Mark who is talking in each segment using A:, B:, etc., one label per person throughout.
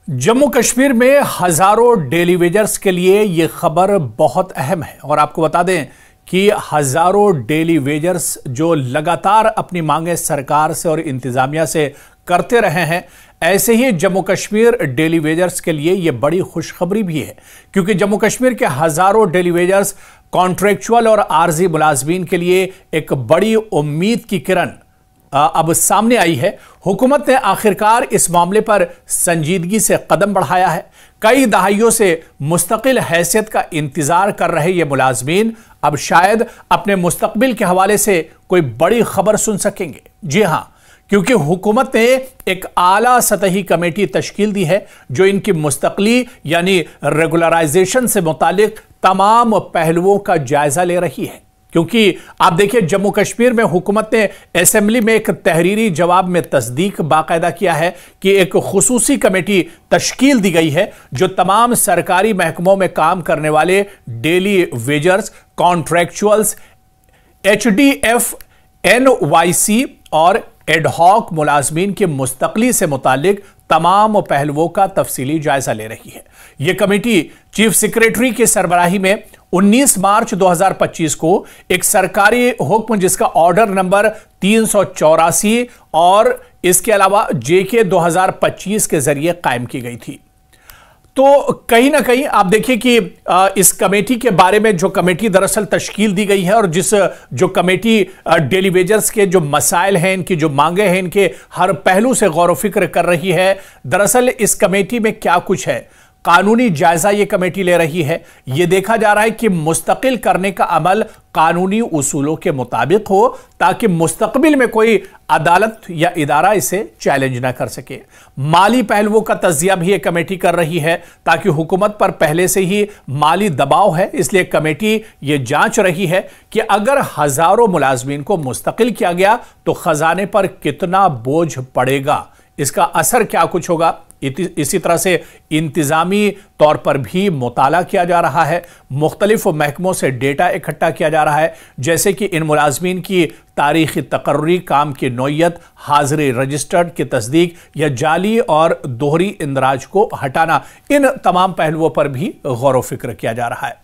A: जम्मू कश्मीर में हजारों daily wagers के लिए यह खबर बहुत अहम है और आपको बता दें कि हजारों डेली वेजर्स जो लगातार अपनी मांगें सरकार से और इंतजामिया से करते रहे हैं, ऐसे ही जम्मू कश्मीर डेली वेजर्स के लिए यह बड़ी खुशखबरी भी है, क्योंकि जम्मू कश्मीर के हजारों डेली वेजर्स कॉन्ट्रैक्चुअल और आर्जी मुलाजमीन के लिए एक बड़ी उम्मीद की किरण अब सामने आई है। हुकूमत ने आखिरकार इस मामले पर संजीदगी से कदम बढ़ाया है। कई दहाइयों से मुस्तकिल हैसियत का इंतजार कर रहे ये मुलाजमीन अब शायद अपने मुस्तकबिल के हवाले से कोई बड़ी खबर सुन सकेंगे। जी हां, क्योंकि हुकूमत ने एक आला सतही कमेटी तश्कील दी है जो इनकी मुस्तकली यानी रेगुलराइजेशन से मुतालिक तमाम पहलुओं का जायजा ले रही है। क्योंकि आप देखिए, जम्मू कश्मीर में हुकूमत ने असेंबली में एक तहरीरी जवाब में तस्दीक बाकायदा किया है कि एक खुसूसी कमेटी तश्कील दी गई है जो तमाम सरकारी महकमों में काम करने वाले डेली वेजर्स, कॉन्ट्रैक्चुअल्स, HDF, NYC और एडहॉक मुलाजमीन के मुस्तकली से मुतालिक तमाम पहलुओं का तफसीली जायजा ले रही है। यह कमेटी चीफ सेक्रेटरी की सरबराही में 19 मार्च 2025 को एक सरकारी हुक्म जिसका ऑर्डर नंबर 384 और इसके अलावा JK 2025 के जरिए कायम की गई थी। तो कहीं ना कहीं आप देखिए कि इस कमेटी के बारे में, जो कमेटी दरअसल तश्कील दी गई है और जो कमेटी डेली वेजर्स के जो मसाइल हैं, इनकी जो मांगे हैं, इनके हर पहलू से गौर व फिक्र कर रही है। दरअसल इस कमेटी में क्या कुछ है, कानूनी जायजा ये कमेटी ले रही है। यह देखा जा रहा है कि मुस्तकिल करने का अमल कानूनी उसूलों के मुताबिक हो, ताकि मुस्तकबिल में कोई अदालत या इदारा इसे चैलेंज ना कर सके। माली पहलुओं का तज्जिया भी यह कमेटी कर रही है, ताकि हुकूमत पर पहले से ही माली दबाव है, इसलिए कमेटी यह जांच रही है कि अगर हजारों मुलाजमीन को मुस्तकिल किया गया तो खजाने पर कितना बोझ पड़ेगा, इसका असर क्या कुछ होगा। इसी तरह से इंतजामी तौर पर भी मुताला किया जा रहा है। मुख्तलिफ महकमों से डेटा इकट्ठा किया जा रहा है, जैसे कि इन मुलाजमीन की तारीखी तकर्री, काम की नौयत, हाजिरी रजिस्टर्ड की तस्दीक या जाली और दोहरी इंदराज को हटाना, इन तमाम पहलुओं पर भी गौर व फिक्र किया जा रहा है।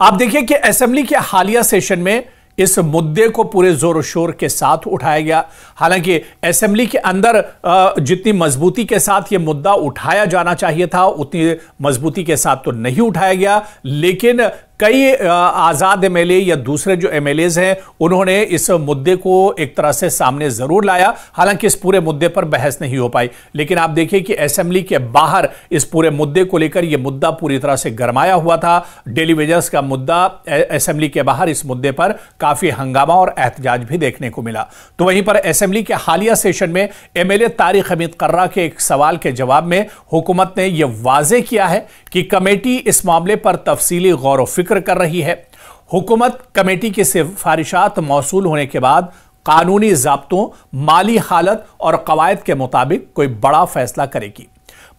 A: आप देखिए कि असेंबली के हालिया सेशन में इस मुद्दे को पूरे जोर शोर के साथ उठाया गया। हालांकि असेंबली के अंदर जितनी मजबूती के साथ यह मुद्दा उठाया जाना चाहिए था, उतनी मजबूती के साथ तो नहीं उठाया गया, लेकिन कई आज़ाद MLA या दूसरे जो MLAs हैं, उन्होंने इस मुद्दे को एक तरह से सामने ज़रूर लाया। हालांकि इस पूरे मुद्दे पर बहस नहीं हो पाई, लेकिन आप देखिए कि असेंबली के बाहर इस पूरे मुद्दे को लेकर यह मुद्दा पूरी तरह से गरमाया हुआ था। डेली वेजर्स का मुद्दा, असेंबली के बाहर इस मुद्दे पर काफ़ी हंगामा और एहतजाज भी देखने को मिला। तो वहीं पर असेंबली के हालिया सेशन में MLA तारिक हमीद कर्रा के एक सवाल के जवाब में हुकूमत ने यह वाज़े किया है कि कमेटी इस मामले पर तफसीली गौर व फिक्र कर रही है। हुकूमत कमेटी की सिफारिशात मौसूल होने के बाद कानूनी ज़ाब्तों, माली हालत और कवायद के मुताबिक कोई बड़ा फैसला करेगी।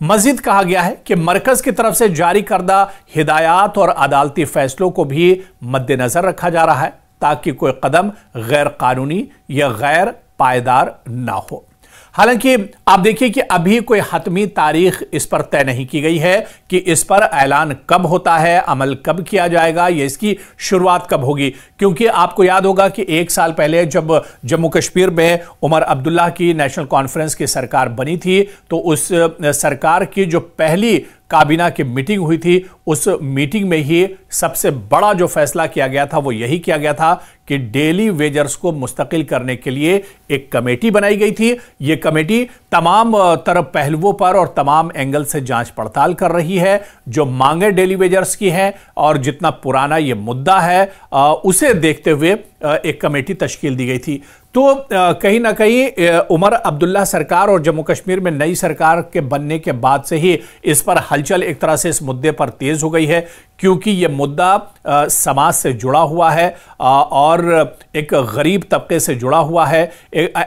A: मजीद कहा गया है कि मरकज की तरफ से जारी करदा हिदायत और अदालती फैसलों को भी मद्देनजर रखा जा रहा है, ताकि कोई कदम गैर कानूनी या गैर पायदार ना हो। हालांकि आप देखिए कि अभी कोई हतमी तारीख इस पर तय नहीं की गई है कि इस पर ऐलान कब होता है, अमल कब किया जाएगा, या इसकी शुरुआत कब होगी। क्योंकि आपको याद होगा कि 1 साल पहले जब जम्मू कश्मीर में उमर अब्दुल्ला की नेशनल कॉन्फ्रेंस की सरकार बनी थी, तो उस सरकार की जो पहली काबीना की मीटिंग हुई थी, उस मीटिंग में ही सबसे बड़ा जो फैसला किया गया था वो यही किया गया था कि डेली वेजर्स को मुस्तकिल करने के लिए एक कमेटी बनाई गई थी। ये कमेटी तमाम तरफ पहलुओं पर और तमाम एंगल से जांच पड़ताल कर रही है। जो मांगे डेली वेजर्स की हैं और जितना पुराना ये मुद्दा है उसे देखते हुए एक कमेटी तश्कील दी गई थी। तो कहीं ना कहीं उमर अब्दुल्ला सरकार और जम्मू कश्मीर में नई सरकार के बनने के बाद से ही इस पर हलचल एक तरह से इस मुद्दे पर तेज हो गई है, क्योंकि यह मुद्दा समाज से जुड़ा हुआ है और एक गरीब तबके से जुड़ा हुआ है,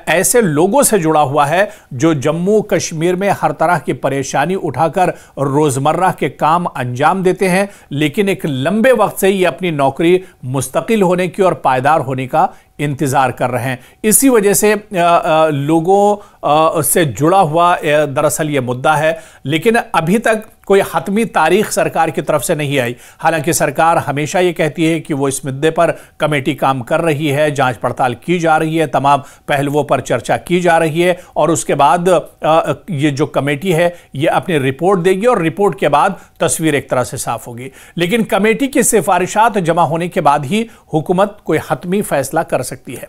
A: ऐसे लोगों से जुड़ा हुआ है जो जम्मू कश्मीर में हर तरह की परेशानी उठाकर रोजमर्रा के काम अंजाम देते हैं, लेकिन एक लंबे वक्त से ये अपनी नौकरी मुस्तकिल होने की और पायदार होने का इंतजार कर रहे हैं। इसी वजह से लोगों से जुड़ा हुआ दरअसल ये मुद्दा है, लेकिन अभी तक कोई हतमी तारीख सरकार की तरफ से नहीं आई। हालांकि सरकार हमेशा ये कहती है कि वो इस मुद्दे पर कमेटी काम कर रही है, जांच पड़ताल की जा रही है, तमाम पहलुओं पर चर्चा की जा रही है और उसके बाद ये जो कमेटी है ये अपनी रिपोर्ट देगी और रिपोर्ट के बाद तस्वीर एक तरह से साफ होगी। लेकिन कमेटी की सिफारिशात जमा होने के बाद ही हुकूमत कोई हतमी फैसला कर सकती है।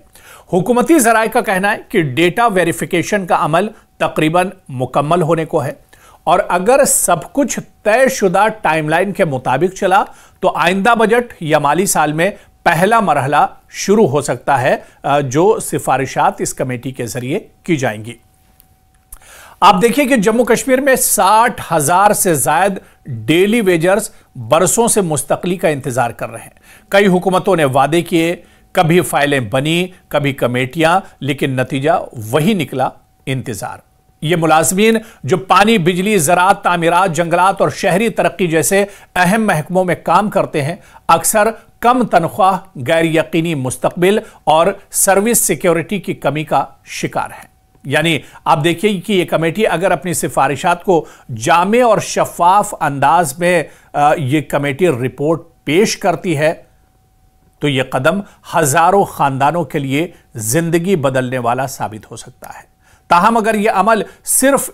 A: हुकूमती जराए का कहना है कि डेटा वेरिफिकेशन का अमल तकरीबन मुकम्मल होने को है और अगर सब कुछ तयशुदा टाइमलाइन के मुताबिक चला तो आइंदा बजट या माली साल में पहला मरहला शुरू हो सकता है, जो सिफारिशात इस कमेटी के जरिए की जाएंगी। आप देखिए कि जम्मू कश्मीर में 60,000 से ज्यादा डेली वेजर्स बरसों से मुस्तकली का इंतजार कर रहे हैं। कई हुकूमतों ने वादे किए, कभी फाइलें बनी, कभी कमेटियां, लेकिन नतीजा वही निकला, इंतजार। ये मुलाजमीन जो पानी, बिजली, ज़राअत, तामीरात, जंगलात और शहरी तरक्की जैसे अहम महकमों में काम करते हैं, अक्सर कम तनख्वाह, गैर यकीनी मुस्तकबिल और सर्विस सिक्योरिटी की कमी का शिकार है। यानी आप देखिए कि ये कमेटी अगर अपनी सिफारिशात को जामे और शफाफ अंदाज में ये कमेटी रिपोर्ट पेश करती है तो यह कदम हजारों खानदानों के लिए जिंदगी बदलने वाला साबित हो सकता है। ताहम अगर यह अमल सिर्फ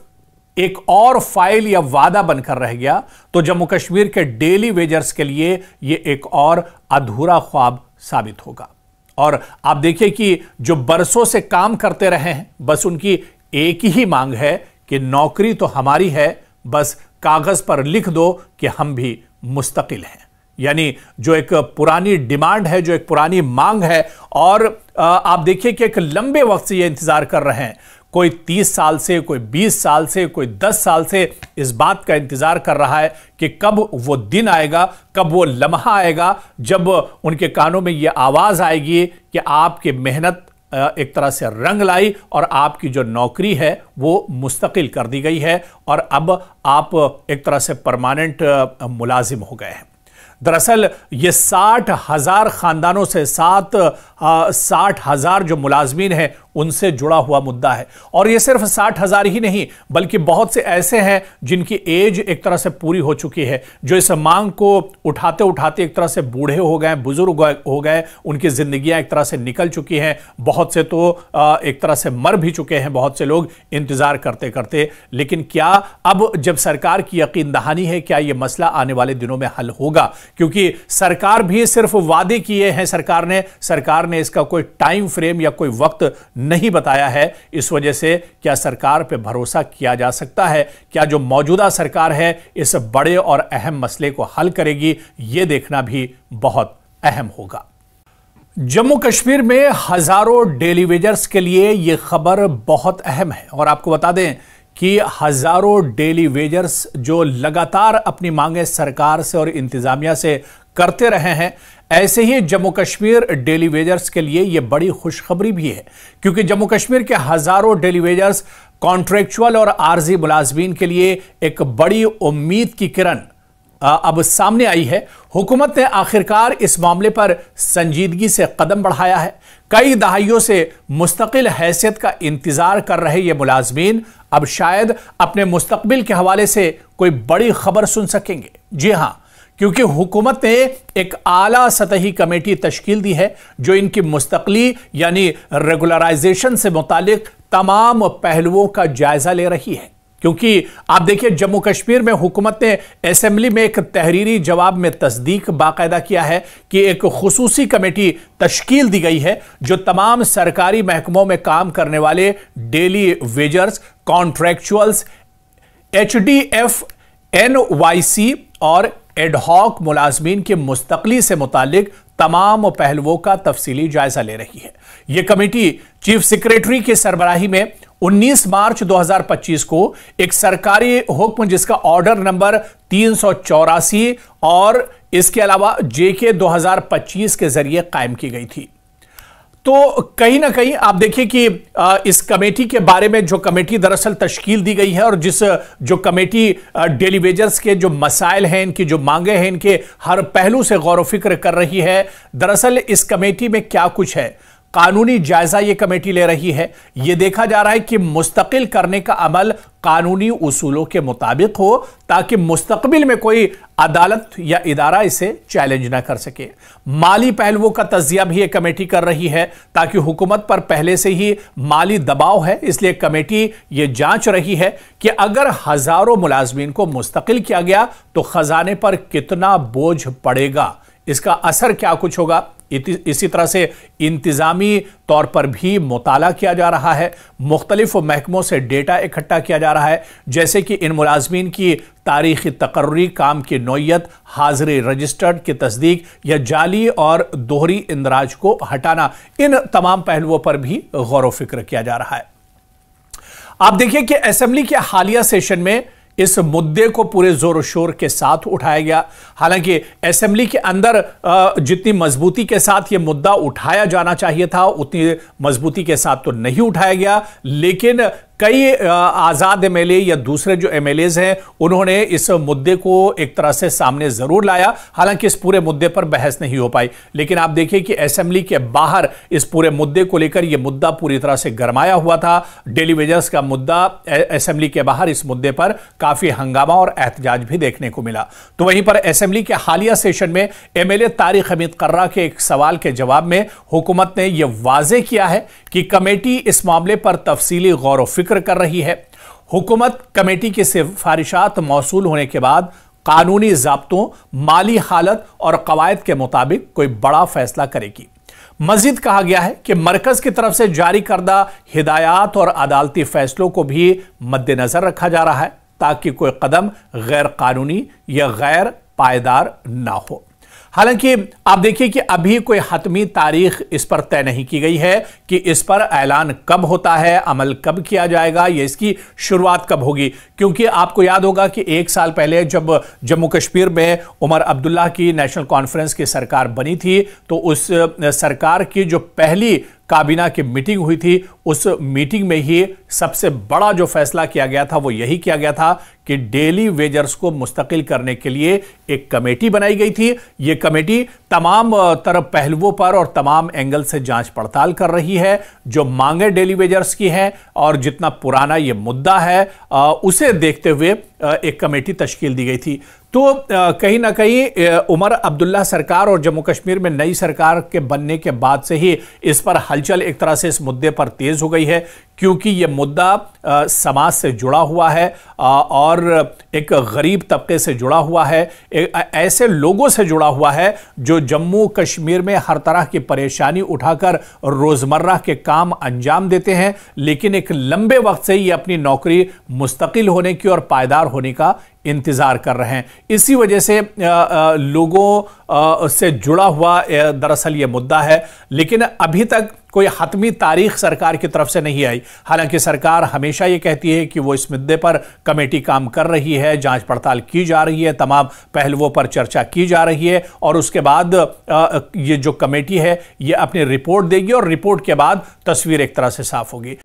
A: एक और फाइल या वादा बनकर रह गया तो जम्मू कश्मीर के डेली वेजर्स के लिए यह एक और अधूरा ख्वाब साबित होगा। और आप देखिए कि जो बरसों से काम करते रहे हैं, बस उनकी एक ही मांग है कि नौकरी तो हमारी है, बस कागज पर लिख दो कि हम भी मुस्तकिल हैं। यानी जो एक पुरानी डिमांड है, जो एक पुरानी मांग है और आप देखिए कि एक लंबे वक्त से ये इंतजार कर रहे हैं। कोई 30 साल से, कोई 20 साल से, कोई 10 साल से इस बात का इंतजार कर रहा है कि कब वो दिन आएगा, कब वो लम्हा आएगा जब उनके कानों में ये आवाज आएगी कि आपकी मेहनत एक तरह से रंग लाई और आपकी जो नौकरी है वो मुस्तकिल कर दी गई है और अब आप एक तरह से परमानेंट मुलाजिम हो गए हैं। दरअसल ये 60,000 खानदानों से 60,000 जो मुलाजमीन हैं उनसे जुड़ा हुआ मुद्दा है। और ये सिर्फ 60,000 ही नहीं बल्कि बहुत से ऐसे हैं जिनकी एज एक तरह से पूरी हो चुकी है, जो इस मांग को उठाते उठाते एक तरह से बूढ़े हो गए, बुजुर्ग हो गए, उनकी जिंदगियां एक तरह से निकल चुकी हैं। बहुत से तो एक तरह से मर भी चुके हैं, बहुत से लोग इंतजार करते करते। लेकिन क्या अब जब सरकार की यकीन दहानी है, क्या यह मसला आने वाले दिनों में हल होगा? क्योंकि सरकार भी सिर्फ वादे किए हैं, सरकार ने इसका कोई टाइम फ्रेम या कोई वक्त नहीं बताया है। इस वजह से क्या सरकार पे भरोसा किया जा सकता है? क्या जो मौजूदा सरकार है इस बड़े और अहम मसले को हल करेगी? यह देखना भी बहुत अहम होगा। जम्मू कश्मीर में हजारों डेली वेजर्स के लिए यह खबर बहुत अहम है और आपको बता दें कि हजारों डेली वेजर्स जो लगातार अपनी मांगें सरकार से और इंतजामिया से करते रहे हैं, ऐसे ही जम्मू कश्मीर डेली वेजर्स के लिए यह बड़ी खुशखबरी भी है, क्योंकि जम्मू कश्मीर के हजारों डेली वेजर्स कॉन्ट्रैक्चुअल और आर्जी मुलाजमीन के लिए एक बड़ी उम्मीद की किरण अब सामने आई है। हुकूमत ने आखिरकार इस मामले पर संजीदगी से कदम बढ़ाया है। कई दहाइयों से मुस्तकिल हैसियत का इंतजार कर रहे ये मुलाजमीन अब शायद अपने मुस्तकबिल के हवाले से कोई बड़ी खबर सुन सकेंगे। जी हां, क्योंकि हुकूमत ने एक आला सतही कमेटी तश्कील दी है जो इनकी मुस्तकली यानी रेगुलराइजेशन से मुतालिक तमाम पहलुओं का जायजा ले रही है। क्योंकि आप देखिए जम्मू कश्मीर में हुकूमत ने असेंबली में एक तहरीरी जवाब में तस्दीक बाकायदा किया है कि एक खुसूसी कमेटी तश्कील दी गई है जो तमाम सरकारी महकमों में काम करने वाले डेली वेजर्स, कॉन्ट्रैक्चुअल्स, HDF, NYC और एडहॉक मुलाजमीन के मुस्तकली से मुतालिक तमाम पहलुओं का तफसीली जायजा ले रही है। यह कमेटी चीफ सेक्रेटरी की सरबराही में 19 मार्च 2025 को एक सरकारी हुक्म जिसका ऑर्डर नंबर 384 और इसके अलावा JK 2025 के जरिए कायम की गई थी। तो कहीं ना कहीं आप देखिए कि इस कमेटी के बारे में जो कमेटी दरअसल तश्कील दी गई है और जो कमेटी डेली वेजर्स के जो मसाइल हैं, इनकी जो मांगे हैं, इनके हर पहलू से गौर व फिक्र कर रही है। दरअसल इस कमेटी में क्या कुछ है? कानूनी जायजा ये कमेटी ले रही है। यह देखा जा रहा है कि मुस्तकिल करने का अमल कानूनी उसूलों के मुताबिक हो, ताकि मुस्तकबिल में कोई अदालत या इदारा इसे चैलेंज ना कर सके। माली पहलुओं का तज्जिया भी यह कमेटी कर रही है, ताकि हुकूमत पर पहले से ही माली दबाव है, इसलिए कमेटी यह जांच रही है कि अगर हजारों मुलाजमीन को मुस्तकिल किया गया तो खजाने पर कितना बोझ पड़ेगा, इसका असर क्या कुछ होगा। इसी तरह से इंतजामी तौर पर भी मुताला किया जा रहा है। मुख्तलिफ महकमों से डेटा इकट्ठा किया जा रहा है, जैसे कि इन मुलाजमीन की तारीखी तकर्री, काम की नौयत, हाजिरी रजिस्टर्ड की तस्दीक या जाली और दोहरी इंदराज को हटाना। इन तमाम पहलुओं पर भी गौर व फिक्र किया जा रहा है। आप देखिए कि असेंबली के हालिया सेशन में इस मुद्दे को पूरे जोर शोर के साथ उठाया गया। हालांकि असेंबली के अंदर जितनी मजबूती के साथ यह मुद्दा उठाया जाना चाहिए था, उतनी मजबूती के साथ तो नहीं उठाया गया, लेकिन कई आजाद एमएलए या दूसरे जो एमएलएज हैं उन्होंने इस मुद्दे को एक तरह से सामने जरूर लाया। हालांकि इस पूरे मुद्दे पर बहस नहीं हो पाई, लेकिन आप देखिए कि असेंबली के बाहर इस पूरे मुद्दे को लेकर यह मुद्दा पूरी तरह से गरमाया हुआ था। डेली वेजर्स का मुद्दा, असेंबली के बाहर इस मुद्दे पर काफी हंगामा और एहतजाज भी देखने को मिला। तो वहीं पर असेंबली के हालिया सेशन में एमएलए तारिक हमीद कर्रा के एक सवाल के जवाब में हुकूमत ने यह वाजे किया है कि कमेटी इस मामले पर तफसीली गौर व फिक्र कर रही है। हुकूमत कमेटी की सिफारिशात मौसूल होने के बाद कानूनी ज़ाब्तों, माली हालत और कवायद के मुताबिक कोई बड़ा फैसला करेगी। मजीद कहा गया है कि मरकज की तरफ से जारी करदा हिदायत और अदालती फैसलों को भी मद्देनजर रखा जा रहा है, ताकि कोई कदम गैर कानूनी या गैर पायदार ना हो। हालांकि आप देखिए कि अभी कोई हतमी तारीख इस पर तय नहीं की गई है कि इस पर ऐलान कब होता है, अमल कब किया जाएगा या इसकी शुरुआत कब होगी। क्योंकि आपको याद होगा कि एक साल पहले जब जम्मू कश्मीर में उमर अब्दुल्ला की नेशनल कॉन्फ्रेंस की सरकार बनी थी, तो उस सरकार की जो पहली काबीना की मीटिंग हुई थी, उस मीटिंग में ही सबसे बड़ा जो फैसला किया गया था वो यही किया गया था कि डेली वेजर्स को मुस्तकिल करने के लिए एक कमेटी बनाई गई थी। यह कमेटी तमाम तरफ पहलुओं पर और तमाम एंगल से जांच पड़ताल कर रही है। जो मांगे डेली वेजर्स की हैं और जितना पुराना यह मुद्दा है उसे देखते हुए एक कमेटी तश्कील दी गई थी। तो कहीं ना कहीं उमर अब्दुल्ला सरकार और जम्मू कश्मीर में नई सरकार के बनने के बाद से ही इस पर हलचल एक तरह से इस मुद्दे पर तेज हो गई है, क्योंकि यह मुद्दा समाज से जुड़ा हुआ है और एक गरीब तबके से जुड़ा हुआ है, ऐसे लोगों से जुड़ा हुआ है जो जम्मू कश्मीर में हर तरह की परेशानी उठाकर रोजमर्रा के काम अंजाम देते हैं, लेकिन एक लंबे वक्त से ये अपनी नौकरी मुस्तकिल होने की और पायदार होने का इंतजार कर रहे हैं। इसी वजह से लोगों से जुड़ा हुआ दरअसल ये मुद्दा है, लेकिन अभी तक कोई हतमी तारीख सरकार की तरफ से नहीं आई। हालांकि सरकार हमेशा ये कहती है कि वो इस मुद्दे पर कमेटी काम कर रही है, जांच पड़ताल की जा रही है, तमाम पहलुओं पर चर्चा की जा रही है और उसके बाद ये जो कमेटी है ये अपनी रिपोर्ट देगी और रिपोर्ट के बाद तस्वीर एक तरह से साफ होगी।